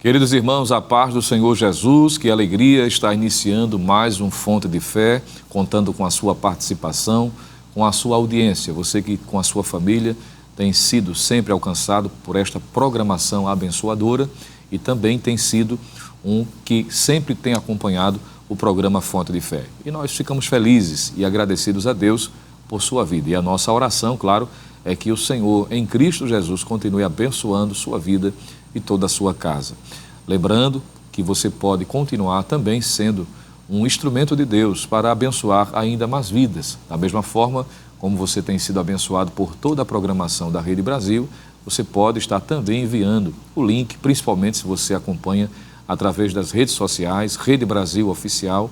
Queridos irmãos, a paz do Senhor Jesus, que alegria estar iniciando mais um Fonte de Fé, contando com a sua participação, com a sua audiência. Você que com a sua família tem sido sempre alcançado por esta programação abençoadora e também tem sido um que sempre tem acompanhado o programa Fonte de Fé. E nós ficamos felizes e agradecidos a Deus por sua vida. E a nossa oração, claro, é que o Senhor, em Cristo Jesus, continue abençoando sua vida e toda a sua casa. Lembrando que você pode continuar também sendo um instrumento de Deus para abençoar ainda mais vidas. Da mesma forma como você tem sido abençoado por toda a programação da Rede Brasil, você pode estar também enviando o link, principalmente se você acompanha através das redes sociais, Rede Brasil Oficial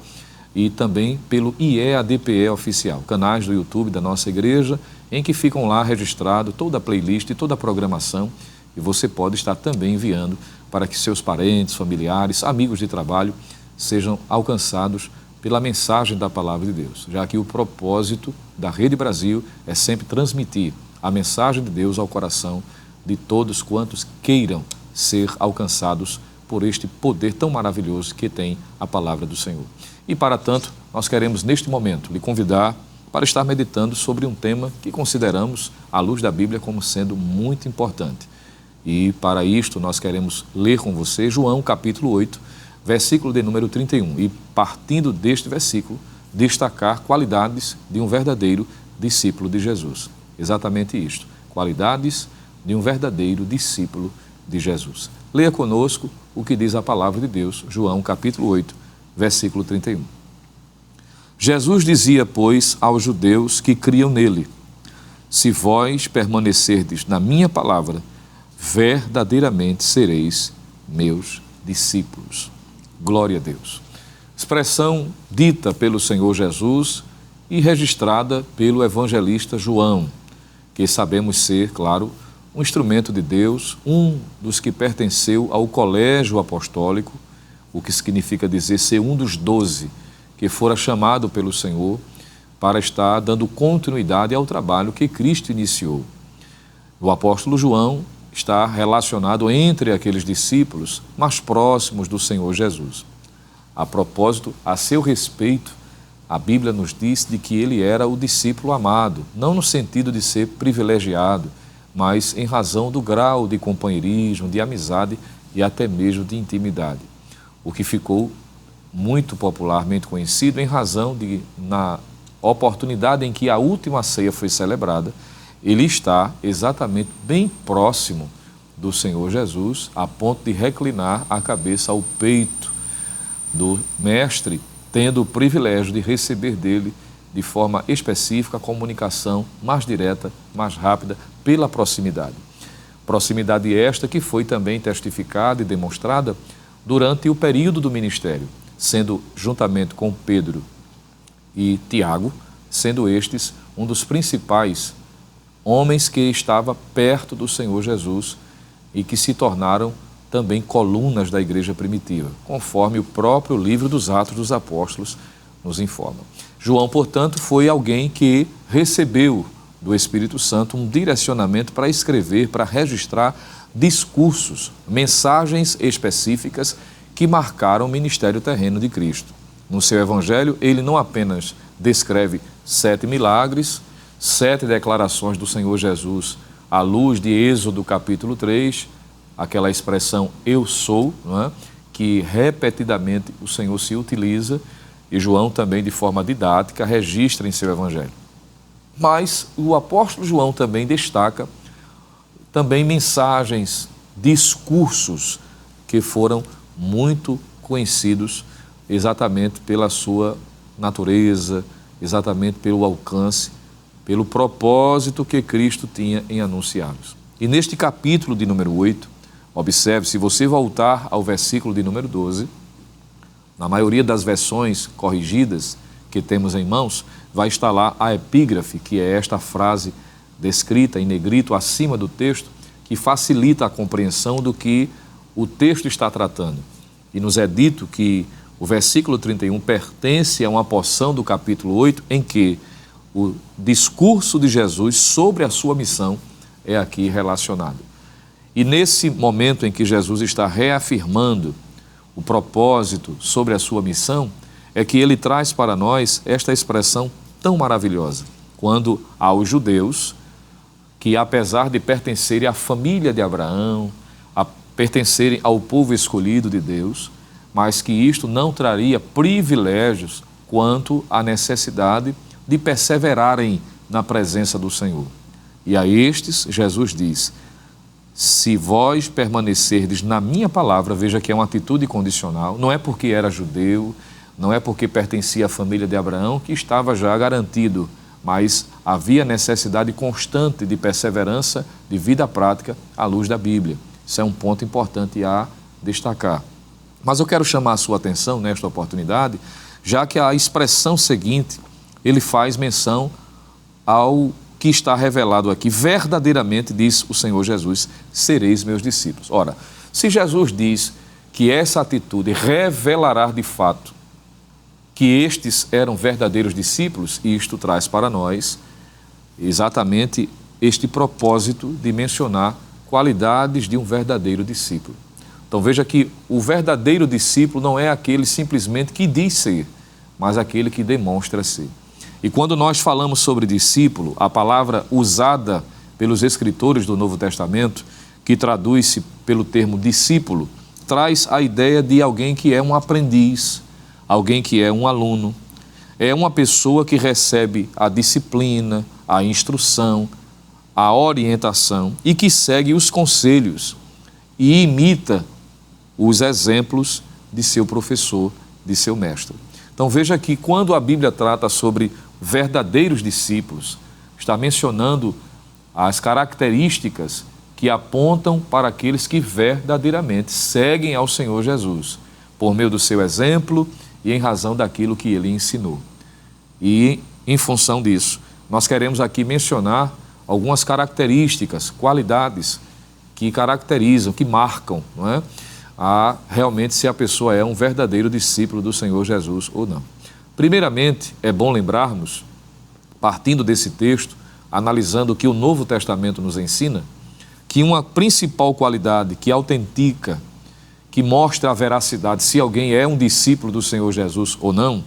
e também pelo IEADPE Oficial, canais do YouTube da nossa igreja, em que ficam lá registrado toda a playlist e toda a programação, e você pode estar também enviando para que seus parentes, familiares, amigos de trabalho sejam alcançados pela mensagem da Palavra de Deus, já que o propósito da Rede Brasil é sempre transmitir a mensagem de Deus ao coração de todos quantos queiram ser alcançados por este poder tão maravilhoso que tem a Palavra do Senhor. E para tanto, nós queremos neste momento lhe convidar para estar meditando sobre um tema que consideramos, à luz da Bíblia, como sendo muito importante. E para isto nós queremos ler com você João capítulo 8, versículo de número 31. E partindo deste versículo, destacar qualidades de um verdadeiro discípulo de Jesus. Exatamente isto, qualidades de um verdadeiro discípulo de Jesus. Leia conosco o que diz a palavra de Deus, João capítulo 8, versículo 31. Jesus dizia, pois, aos judeus que criam nele: se vós permanecerdes na minha palavra, verdadeiramente sereis meus discípulos. Glória a Deus. Expressão dita pelo Senhor Jesus e registrada pelo evangelista João, que sabemos ser, claro, um instrumento de Deus, um dos que pertenceu ao colégio apostólico, o que significa dizer ser um dos 12 que fora chamado pelo Senhor para estar dando continuidade ao trabalho que Cristo iniciou. O apóstolo João está relacionado entre aqueles discípulos mais próximos do Senhor Jesus. A propósito, a seu respeito, a Bíblia nos diz de que ele era o discípulo amado, não no sentido de ser privilegiado, mas em razão do grau de companheirismo, de amizade e até mesmo de intimidade. O que ficou muito popularmente conhecido em razão de, na oportunidade em que a última ceia foi celebrada, ele está exatamente bem próximo do Senhor Jesus, a ponto de reclinar a cabeça ao peito do Mestre, tendo o privilégio de receber dele de forma específica a comunicação mais direta, mais rápida, pela proximidade. Proximidade esta que foi também testificada e demonstrada durante o período do ministério, sendo juntamente com Pedro e Tiago, sendo estes um dos principais homens que estava perto do Senhor Jesus e que se tornaram também colunas da igreja primitiva, conforme o próprio livro dos Atos dos Apóstolos nos informa. João, portanto, foi alguém que recebeu do Espírito Santo um direcionamento para escrever, para registrar discursos, mensagens específicas que marcaram o ministério terreno de Cristo. No seu evangelho, ele não apenas descreve 7 milagres, 7 declarações do Senhor Jesus à luz de Êxodo capítulo 3, aquela expressão eu sou, não é? Que repetidamente o Senhor se utiliza e João também de forma didática registra em seu evangelho. Mas o apóstolo João também destaca também mensagens, discursos que foram muito conhecidos exatamente pela sua natureza, exatamente pelo alcance, pelo propósito que Cristo tinha em anunciá-los. E neste capítulo de número 8, observe, se você voltar ao versículo de número 12, na maioria das versões corrigidas que temos em mãos, vai estar lá a epígrafe, que é esta frase descrita em negrito acima do texto, que facilita a compreensão do que o texto está tratando. E nos é dito que o versículo 31 pertence a uma porção do capítulo 8 em que o discurso de Jesus sobre a sua missão é aqui relacionado. E nesse momento em que Jesus está reafirmando o propósito sobre a sua missão, é que ele traz para nós esta expressão tão maravilhosa, quando aos judeus, que apesar de pertencerem à família de Abraão, a pertencerem ao povo escolhido de Deus, mas que isto não traria privilégios quanto à necessidade de perseverarem na presença do Senhor. E a estes, Jesus diz: se vós permanecerdes na minha palavra, veja que é uma atitude condicional, não é porque era judeu, não é porque pertencia à família de Abraão que estava já garantido, mas havia necessidade constante de perseverança, de vida prática à luz da Bíblia. Isso é um ponto importante a destacar. Mas eu quero chamar a sua atenção nesta oportunidade, já que a expressão seguinte, ele faz menção ao que está revelado aqui. Verdadeiramente, diz o Senhor Jesus, sereis meus discípulos. Ora, se Jesus diz que essa atitude revelará de fato que estes eram verdadeiros discípulos, isto traz para nós exatamente este propósito de mencionar qualidades de um verdadeiro discípulo. Então veja que o verdadeiro discípulo não é aquele simplesmente que diz ser, mas aquele que demonstra ser. E quando nós falamos sobre discípulo, a palavra usada pelos escritores do Novo Testamento, que traduz-se pelo termo discípulo, traz a ideia de alguém que é um aprendiz, alguém que é um aluno, é uma pessoa que recebe a disciplina, a instrução, a orientação e que segue os conselhos e imita os exemplos de seu professor, de seu mestre. Então veja que quando a Bíblia trata sobre verdadeiros discípulos, está mencionando as características que apontam para aqueles que verdadeiramente seguem ao Senhor Jesus, por meio do seu exemplo e em razão daquilo que ele ensinou. E, em função disso, nós queremos aqui mencionar algumas características, qualidades que caracterizam, que marcam, não é? Realmente se a pessoa é um verdadeiro discípulo do Senhor Jesus ou não. Primeiramente, é bom lembrarmos, partindo desse texto, analisando o que o Novo Testamento nos ensina, que uma principal qualidade que autentica, que mostra a veracidade se alguém é um discípulo do Senhor Jesus ou não,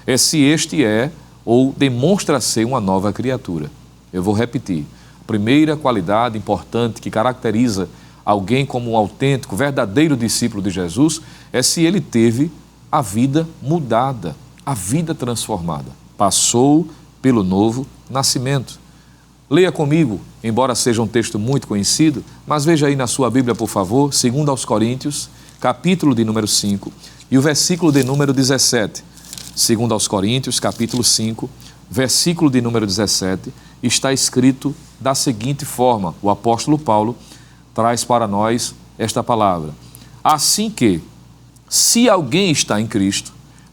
é se este é ou demonstra ser uma nova criatura. Eu vou repetir. A primeira qualidade importante que caracteriza alguém como um autêntico, verdadeiro discípulo de Jesus é se ele teve a vida mudada, a vida transformada. Passou pelo novo nascimento. Leia comigo, embora seja um texto muito conhecido, mas veja aí na sua Bíblia, por favor, 2 aos Coríntios, capítulo de número 5 e o versículo de número 17. 2 aos Coríntios, capítulo 5, versículo de número 17, está escrito da seguinte forma: o apóstolo Paulo traz para nós esta palavra: assim que, se alguém está em Cristo,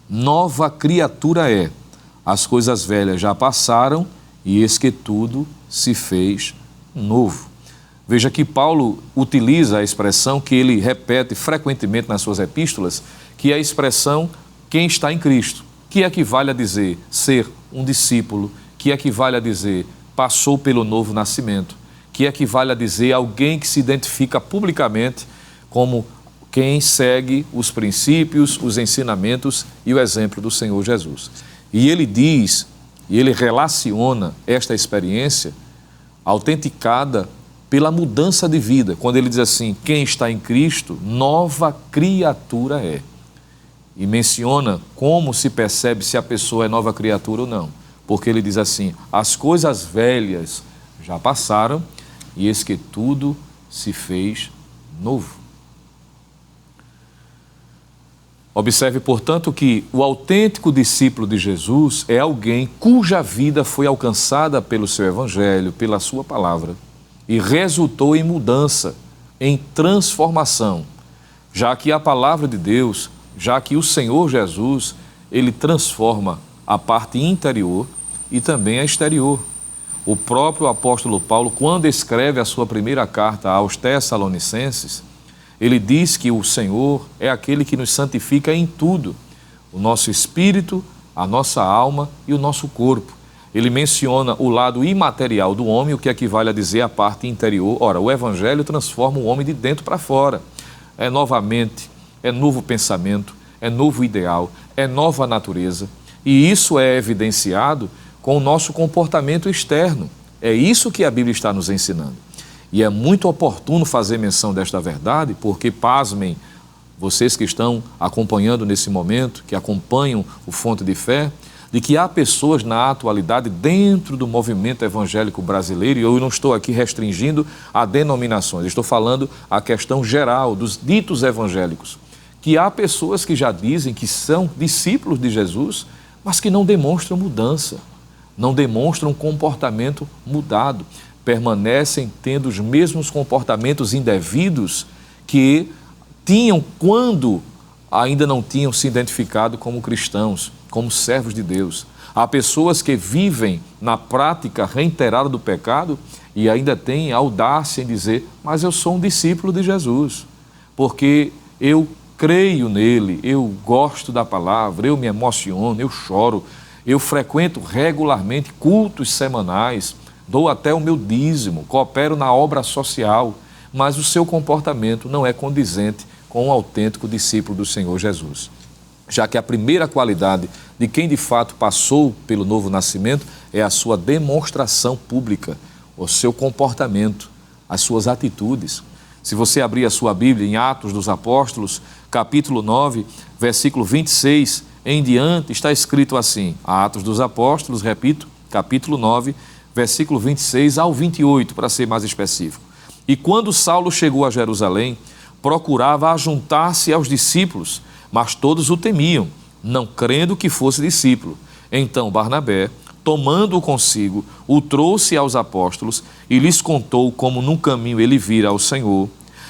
nova criatura é, as coisas velhas já passaram e eis que tudo se fez novo. Veja que Paulo utiliza a expressão que ele repete frequentemente nas suas epístolas, que é a expressão quem está em Cristo, que equivale a dizer ser um discípulo, que equivale a dizer passou pelo novo nascimento, que equivale a dizer alguém que se identifica publicamente como quem segue os princípios, os ensinamentos e o exemplo do Senhor Jesus. E ele diz, e ele relaciona esta experiência autenticada pela mudança de vida, quando ele diz assim, quem está em Cristo, nova criatura é. E menciona como se percebe se a pessoa é nova criatura ou não, porque ele diz assim, as coisas velhas já passaram e eis que tudo se fez novo. Observe, portanto, que o autêntico discípulo de Jesus é alguém cuja vida foi alcançada pelo seu evangelho, pela sua palavra, e resultou em mudança, em transformação, já que a palavra de Deus, já que o Senhor Jesus, ele transforma a parte interior e também a exterior. O próprio apóstolo Paulo, quando escreve a sua primeira carta aos Tessalonicenses, ele diz que o Senhor é aquele que nos santifica em tudo, o nosso espírito, a nossa alma e o nosso corpo, ele menciona o lado imaterial do homem, o que equivale a dizer a parte interior. Ora, o Evangelho transforma o homem de dentro para fora. É nova mente, é novo pensamento, é novo ideal, é nova natureza. E isso é evidenciado com o nosso comportamento externo. É isso que a Bíblia está nos ensinando. E é muito oportuno fazer menção desta verdade, porque, pasmem, vocês que estão acompanhando nesse momento, que acompanham o Fonte de Fé, de que há pessoas na atualidade dentro do movimento evangélico brasileiro, e eu não estou aqui restringindo a denominações, estou falando a questão geral dos ditos evangélicos, que há pessoas que já dizem que são discípulos de Jesus, mas que não demonstram mudança, não demonstram um comportamento mudado, permanecem tendo os mesmos comportamentos indevidos que tinham quando ainda não tinham se identificado como cristãos, como servos de Deus. Há pessoas que vivem na prática reiterada do pecado e ainda têm audácia em dizer, mas eu sou um discípulo de Jesus, porque eu creio nele, eu gosto da palavra, eu me emociono, eu choro, eu frequento regularmente cultos semanais, dou até o meu dízimo, coopero na obra social, mas o seu comportamento não é condizente com um autêntico discípulo do Senhor Jesus. Já que a primeira qualidade de quem de fato passou pelo novo nascimento é a sua demonstração pública, o seu comportamento, as suas atitudes. Se você abrir a sua Bíblia em Atos dos Apóstolos, capítulo 9, versículo 26 em diante, está escrito assim, Atos dos Apóstolos, repito, capítulo 9, versículo 26 ao 28, para ser mais específico. E quando Saulo chegou a Jerusalém, procurava ajuntar-se aos discípulos, mas todos o temiam, não crendo que fosse discípulo. Então Barnabé, tomando-o consigo, o trouxe aos apóstolos e lhes contou como num caminho ele vira ao Senhor,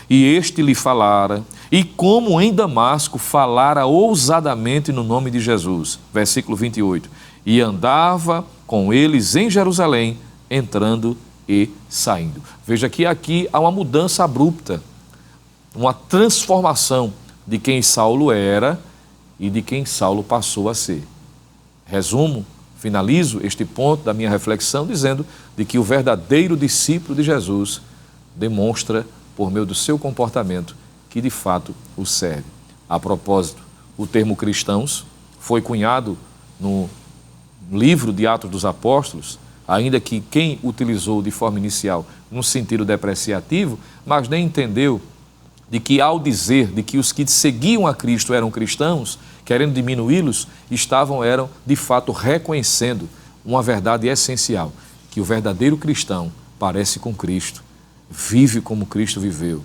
e este lhe falara, e como em Damasco falara ousadamente no nome de Jesus. Versículo 28. E andava com eles em Jerusalém, entrando e saindo. Veja que aqui há uma mudança abrupta, uma transformação de quem Saulo era e de quem Saulo passou a ser. Resumo, finalizo este ponto da minha reflexão dizendo de que o verdadeiro discípulo de Jesus demonstra, por meio do seu comportamento, que de fato o serve. A propósito, o termo cristãos foi cunhado no livro de Atos dos Apóstolos, ainda que quem utilizou de forma inicial num sentido depreciativo, mas nem entendeu de que ao dizer de que os que seguiam a Cristo eram cristãos, querendo diminuí-los, eram de fato reconhecendo uma verdade essencial, que o verdadeiro cristão parece com Cristo, vive como Cristo viveu,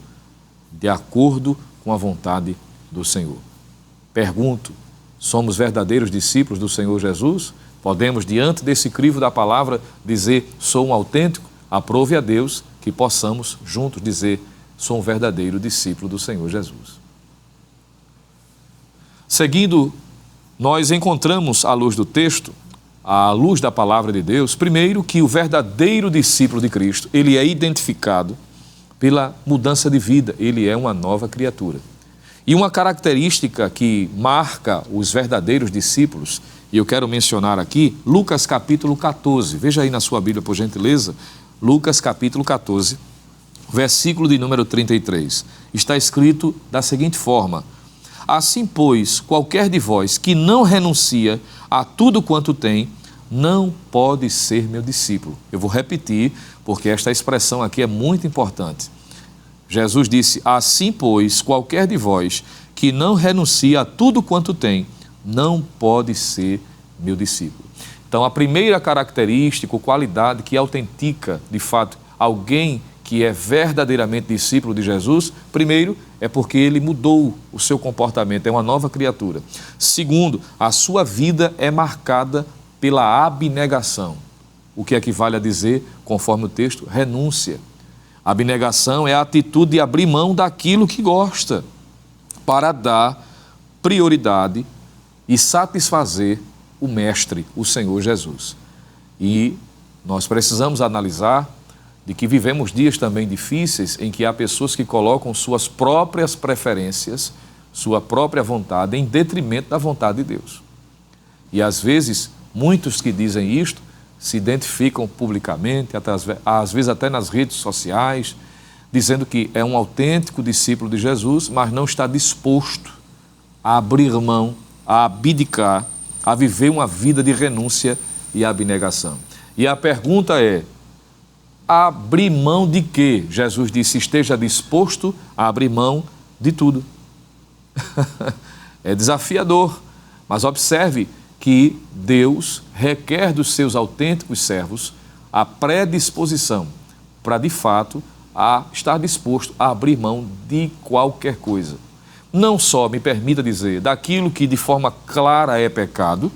de acordo com a vontade do Senhor. Pergunto, somos verdadeiros discípulos do Senhor Jesus? Podemos, diante desse crivo da palavra, dizer, sou um autêntico? Aprove a Deus que possamos juntos dizer, sou um verdadeiro discípulo do Senhor Jesus. Seguindo, nós encontramos à luz do texto, à luz da palavra de Deus, primeiro que o verdadeiro discípulo de Cristo, ele é identificado pela mudança de vida, ele é uma nova criatura. E uma característica que marca os verdadeiros discípulos, e eu quero mencionar aqui, Lucas capítulo 14, veja aí na sua Bíblia, por gentileza, Lucas capítulo 14, versículo de número 33, está escrito da seguinte forma, assim, pois, qualquer de vós que não renuncia a tudo quanto tem, não pode ser meu discípulo. Eu vou repetir, porque esta expressão aqui é muito importante. Jesus disse, assim, pois, qualquer de vós que não renuncia a tudo quanto tem, não pode ser meu discípulo. Então, a primeira característica, qualidade que autentica, de fato, alguém que é verdadeiramente discípulo de Jesus, primeiro, é porque ele mudou o seu comportamento, é uma nova criatura. Segundo, a sua vida é marcada pela abnegação, o que equivale a dizer, conforme o texto, renúncia. Abnegação é a atitude de abrir mão daquilo que gosta, para dar prioridade e satisfazer o Mestre, o Senhor Jesus. E nós precisamos analisar de que vivemos dias também difíceis em que há pessoas que colocam suas próprias preferências, sua própria vontade em detrimento da vontade de Deus. E às vezes, muitos que dizem isto se identificam publicamente, às vezes até nas redes sociais, dizendo que é um autêntico discípulo de Jesus, mas não está disposto a abrir mão, a abdicar, a viver uma vida de renúncia e abnegação. E a pergunta é, abrir mão de quê? Jesus disse, esteja disposto a abrir mão de tudo. É desafiador, mas observe que Deus requer dos seus autênticos servos a predisposição para, de fato, estar disposto a abrir mão de qualquer coisa. Não só, me permita dizer, daquilo que de forma clara é pecado,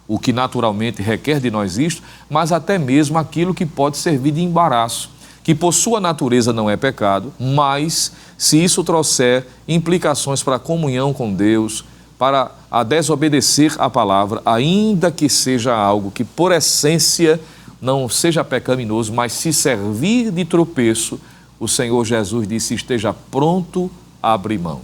o que naturalmente requer de nós isto, mas até mesmo aquilo que pode servir de embaraço, que por sua natureza não é pecado, mas se isso trouxer implicações para a comunhão com Deus, para a desobedecer a palavra, ainda que seja algo que por essência não seja pecaminoso, mas se servir de tropeço, o Senhor Jesus disse, esteja pronto a abrir mão.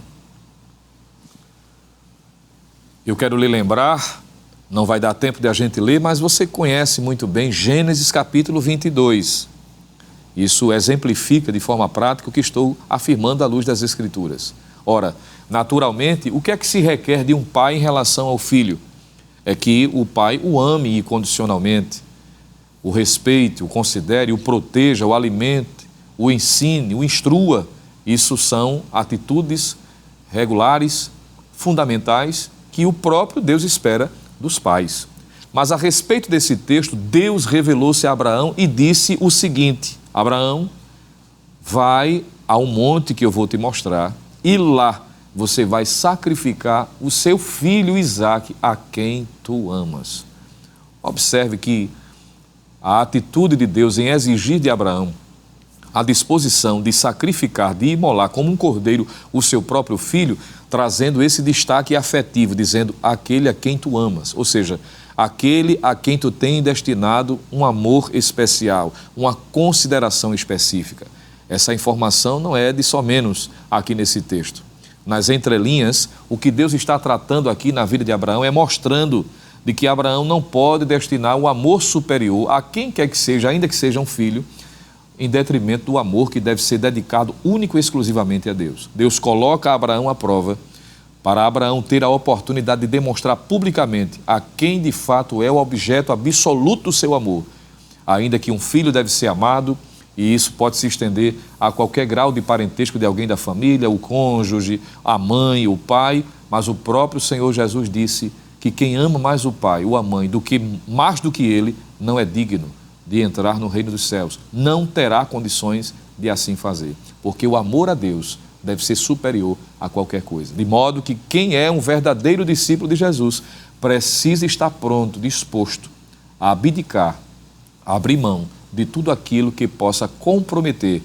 Eu quero lhe lembrar, não vai dar tempo de a gente ler, mas você conhece muito bem Gênesis capítulo 22. Isso exemplifica de forma prática o que estou afirmando à luz das Escrituras. Ora, naturalmente, o que é que se requer de um pai em relação ao filho? É que o pai o ame incondicionalmente, o respeite, o considere, o proteja, o alimente, o ensine, o instrua. Isso são atitudes regulares, fundamentais, que o próprio Deus espera dos pais. Mas a respeito desse texto, Deus revelou-se a Abraão e disse o seguinte, Abraão, vai a um monte que eu vou te mostrar e lá você vai sacrificar o seu filho Isaque, a quem tu amas. Observe que a atitude de Deus em exigir de Abraão a disposição de sacrificar, de imolar como um cordeiro o seu próprio filho, trazendo esse destaque afetivo, dizendo aquele a quem tu amas, ou seja, aquele a quem tu tem destinado um amor especial, uma consideração específica. Essa informação não é de somenos aqui nesse texto. Nas entrelinhas, o que Deus está tratando aqui na vida de Abraão é mostrando de que Abraão não pode destinar o amor superior a quem quer que seja, ainda que seja um filho, em detrimento do amor que deve ser dedicado único e exclusivamente a Deus. Deus coloca Abraão à prova para Abraão ter a oportunidade de demonstrar publicamente a quem de fato é o objeto absoluto do seu amor. Ainda que um filho deve ser amado, e isso pode se estender a qualquer grau de parentesco de alguém da família, o cônjuge, a mãe, o pai, mas o próprio Senhor Jesus disse que quem ama mais o pai ou a mãe mais do que ele, não é digno de entrar no reino dos céus, não terá condições de assim fazer, porque o amor a Deus deve ser superior a qualquer coisa, de modo que quem é um verdadeiro discípulo de Jesus precisa estar pronto, disposto a abdicar, a abrir mão de tudo aquilo que possa comprometer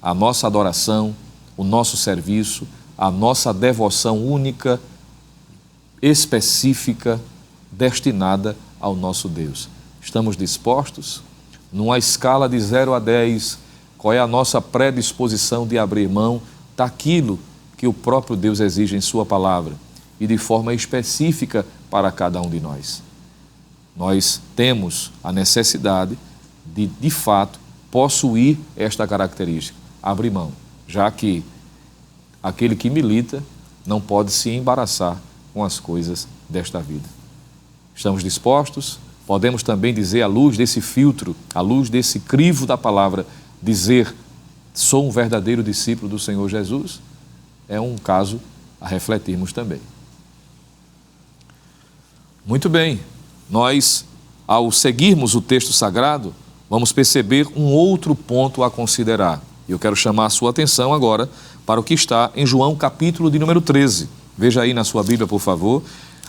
a nossa adoração, o nosso serviço, a nossa devoção única, específica, destinada ao nosso Deus. Estamos dispostos? Numa escala de 0 a 10, qual é a nossa predisposição de abrir mão daquilo que o próprio Deus exige em sua palavra e de forma específica para cada um de nós? Nós temos a necessidade de fato, possuir esta característica, abrir mão, já que aquele que milita não pode se embaraçar com as coisas desta vida. Estamos dispostos? Podemos também dizer, à luz desse filtro, à luz desse crivo da palavra, dizer, sou um verdadeiro discípulo do Senhor Jesus? É um caso a refletirmos também. Muito bem, nós, ao seguirmos o texto sagrado, vamos perceber um outro ponto a considerar. Eu quero chamar a sua atenção agora para o que está em João capítulo de número 13. Veja aí na sua Bíblia, por favor.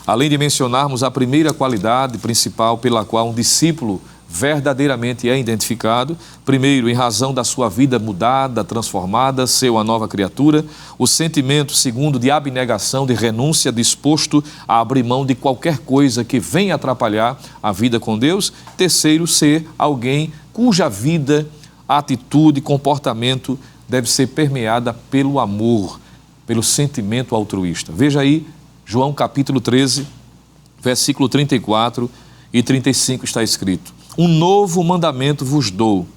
Além de mencionarmos a primeira qualidade principal pela qual um discípulo verdadeiramente é identificado, primeiro, em razão da sua vida mudada, transformada, ser uma nova criatura, o sentimento, segundo, de abnegação, de renúncia, disposto a abrir mão de qualquer coisa que venha atrapalhar a vida com Deus, terceiro, ser alguém cuja vida, atitude, comportamento deve ser permeada pelo amor, pelo sentimento altruísta. Veja aí, João capítulo 13, versículo 34 e 35 está escrito: um novo mandamento vos dou,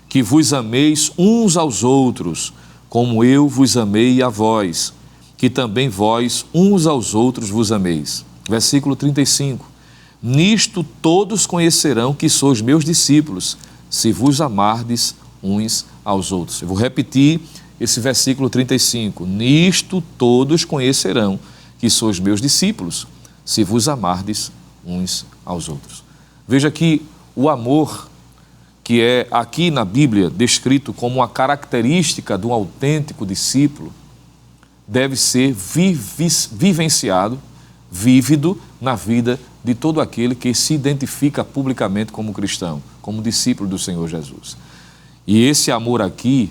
que vos ameis uns aos outros, como eu vos amei a vós, que também vós uns aos outros vos ameis. Versículo 35. Nisto todos conhecerão que sois meus discípulos, se vos amardes uns aos outros. Eu vou repetir esse versículo 35. Nisto todos conhecerão que sois meus discípulos, se vos amardes uns aos outros. Veja que o amor, que é aqui na Bíblia descrito como uma característica de um autêntico discípulo, deve ser vivenciado, vívido na vida de todo aquele que se identifica publicamente como cristão, como discípulo do Senhor Jesus. E esse amor aqui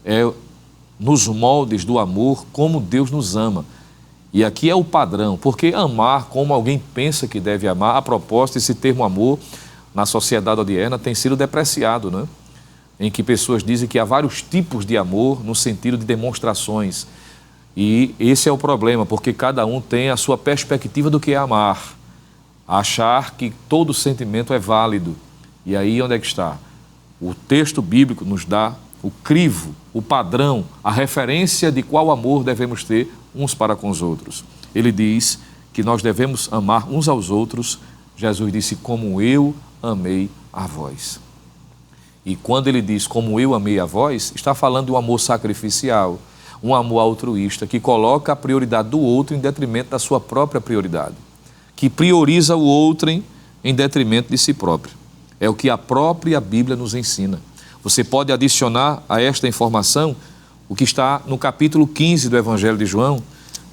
é nos moldes do amor como Deus nos ama. E aqui é o padrão, porque amar como alguém pensa que deve amar, a propósito, esse termo amor na sociedade odierna tem sido depreciado, né? Em que pessoas dizem que há vários tipos de amor no sentido de demonstrações. E esse é o problema, porque cada um tem a sua perspectiva do que é amar. Achar que todo sentimento é válido. E aí onde é que está? O texto bíblico nos dá o crivo, o padrão, a referência de qual amor devemos ter uns para com os outros. Ele diz que nós devemos amar uns aos outros. Jesus disse, como eu amei a vós. E quando ele diz, como eu amei a vós, está falando de um amor sacrificial, um amor altruísta, que coloca a prioridade do outro em detrimento da sua própria prioridade, que prioriza o outrem em detrimento de si próprio. É o que a própria Bíblia nos ensina. Você pode adicionar a esta informação o que está no capítulo 15 do Evangelho de João,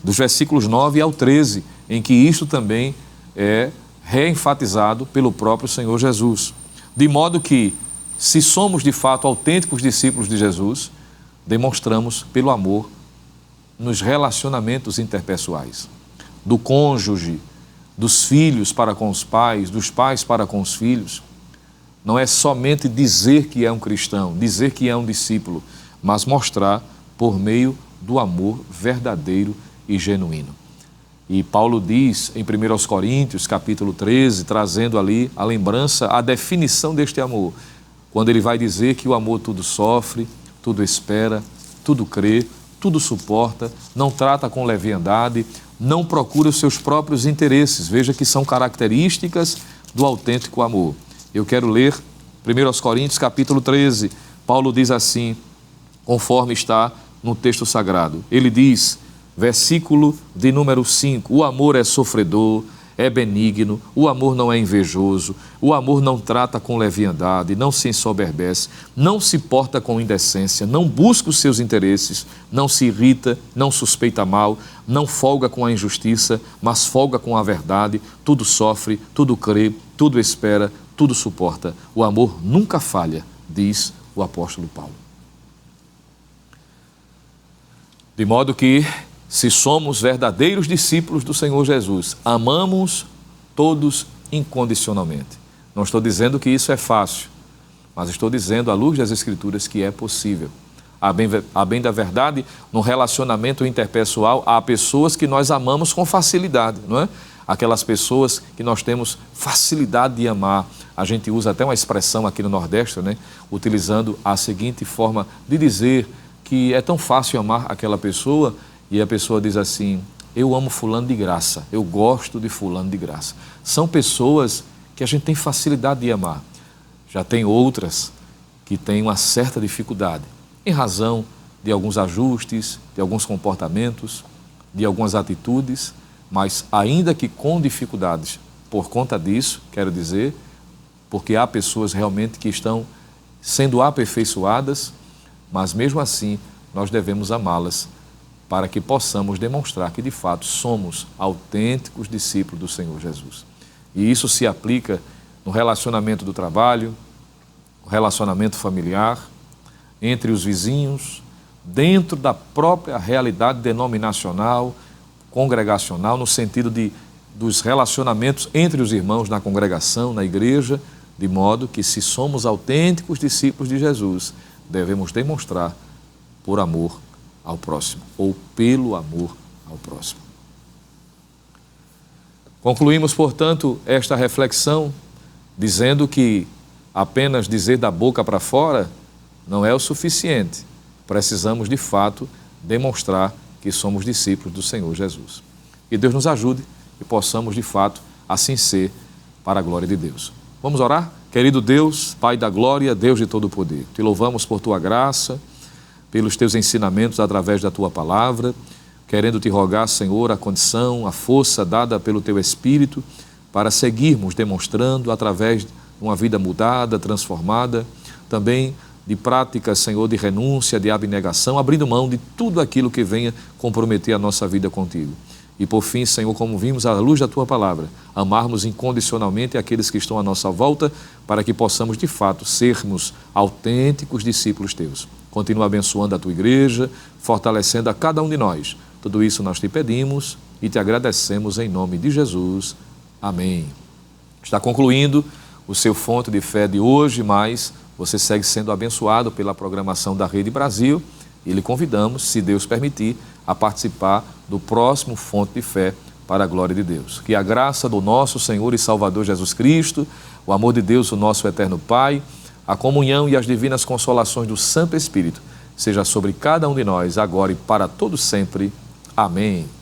dos versículos 9 ao 13, em que isto também é reenfatizado pelo próprio Senhor Jesus. De modo que, se somos de fato autênticos discípulos de Jesus, demonstramos pelo amor nos relacionamentos interpessoais, do cônjuge, dos filhos para com os pais, dos pais para com os filhos. Não é somente dizer que é um cristão, dizer que é um discípulo, mas mostrar por meio do amor verdadeiro e genuíno. E Paulo diz em 1 Coríntios, capítulo 13, trazendo ali a lembrança, a definição deste amor, quando ele vai dizer que o amor tudo sofre, tudo espera, tudo crê, tudo suporta, não trata com leviandade, não procura os seus próprios interesses. Veja que são características do autêntico amor. Eu quero ler 1 Coríntios, capítulo 13. Paulo diz assim, conforme está no texto sagrado. Ele diz, versículo de número 5, o amor é sofredor, é benigno, o amor não é invejoso, o amor não trata com leviandade, não se ensoberbece, não se porta com indecência, não busca os seus interesses, não se irrita, não suspeita mal, não folga com a injustiça, mas folga com a verdade, tudo sofre, tudo crê, tudo espera, tudo suporta. O amor nunca falha, diz o apóstolo Paulo. De modo que, se somos verdadeiros discípulos do Senhor Jesus, amamos todos incondicionalmente. Não estou dizendo que isso é fácil, mas estou dizendo, à luz das Escrituras, que é possível. A bem da verdade, no relacionamento interpessoal, há pessoas que nós amamos com facilidade, não é? Aquelas pessoas que nós temos facilidade de amar. A gente usa até uma expressão aqui no Nordeste, né? Utilizando a seguinte forma de dizer que é tão fácil amar aquela pessoa, e a pessoa diz assim, eu amo fulano de graça, eu gosto de fulano de graça. São pessoas que a gente tem facilidade de amar. Já tem outras que têm uma certa dificuldade, em razão de alguns ajustes, de alguns comportamentos, de algumas atitudes, mas ainda que com dificuldades por conta disso, quero dizer, porque há pessoas realmente que estão sendo aperfeiçoadas, mas mesmo assim nós devemos amá-las para que possamos demonstrar que de fato somos autênticos discípulos do Senhor Jesus. E isso se aplica no relacionamento do trabalho, no relacionamento familiar, entre os vizinhos, dentro da própria realidade denominacional, congregacional, no sentido dos relacionamentos entre os irmãos na congregação, na igreja, de modo que, se somos autênticos discípulos de Jesus, devemos demonstrar por amor ao próximo, ou pelo amor ao próximo. Concluímos, portanto, esta reflexão dizendo que Apenas dizer da boca para fora não é o suficiente. Precisamos, de fato, demonstrar que somos discípulos do Senhor Jesus. Que Deus nos ajude e possamos, de fato, assim ser, para a glória de Deus. Vamos orar? Querido Deus, Pai da glória, Deus de todo o poder, te louvamos por tua graça, pelos teus ensinamentos através da tua palavra, querendo te rogar, Senhor, a condição, a força dada pelo teu Espírito para seguirmos demonstrando através de uma vida mudada, transformada, também de práticas, Senhor, de renúncia, de abnegação, abrindo mão de tudo aquilo que venha comprometer a nossa vida contigo. E por fim, Senhor, como vimos à luz da Tua Palavra, amarmos incondicionalmente aqueles que estão à nossa volta, para que possamos, de fato, sermos autênticos discípulos Teus. Continua abençoando a Tua igreja, fortalecendo a cada um de nós. Tudo isso nós te pedimos e te agradecemos em nome de Jesus. Amém. Está concluindo o seu Fonte de Fé de hoje, mas você segue sendo abençoado pela programação da Rede Brasil e lhe convidamos, se Deus permitir, a participar do próximo Fonte de Fé para a glória de Deus. Que a graça do nosso Senhor e Salvador Jesus Cristo, o amor de Deus, o nosso eterno Pai, a comunhão e as divinas consolações do Santo Espírito seja sobre cada um de nós, agora e para todo sempre. Amém.